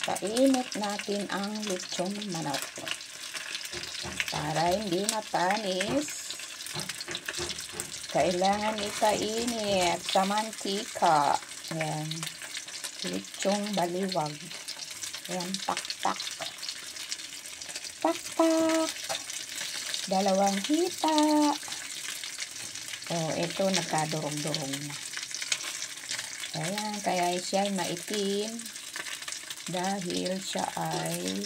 Painit natin ang lechong manok. Para hindi matanis, kailangan ikainit sa mantika. Yan. Lechong baliwag. Yan, pakpak. Pakpak. 2 hita. Oh, ito nagkadurog-durog na. Ayan, kaya siya ay maitim dahil siya ay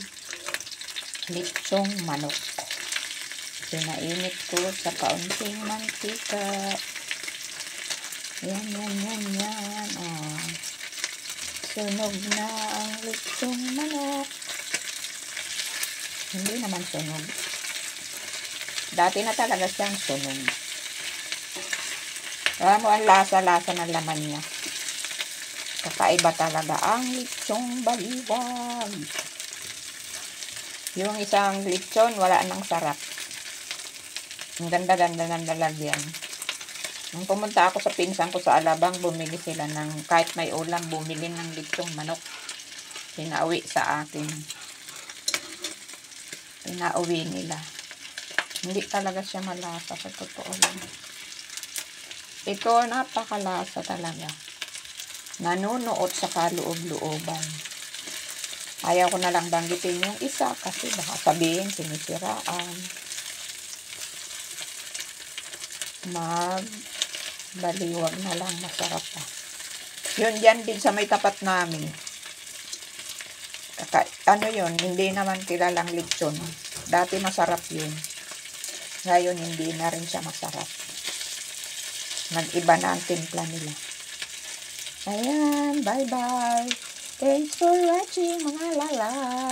lechong manok. Pinainit ko sa kaunting mantika. Yan, yan, yan, yan. Oh. Sunog na ang lechong manok. Hindi naman sunog. Dati na talaga siyang sunog. Alam mo ang lasa-lasa ng laman niya. Kakaiba talaga ang lechong baliwag. Yung isang lechon, wala nang sarap. Ang ganda-ganda ng lalagyan. Nung pumunta ako sa pinsan ko sa Alabang, bumili sila ng, kahit may ulam, bumili ng lechong manok. Pinauwi sa akin. Pinauwi nila. Hindi talaga siya malasa sa totoo lang. Ito, napakalasa talaga. Nanunuot sa kaloob-looban. Ayaw ko na lang banggitin yung isa kasi baka sabihin sinisiraan. Baliwag na lang, masarap pa. Yun dyan din sa may tapat namin. Ano yun, hindi naman kilalang lechon. Dati masarap yun. Ngayon hindi na rin siya masarap. Nag-iba na ang timpla nila. Ayan, bye-bye. Thanks for watching mga lalay.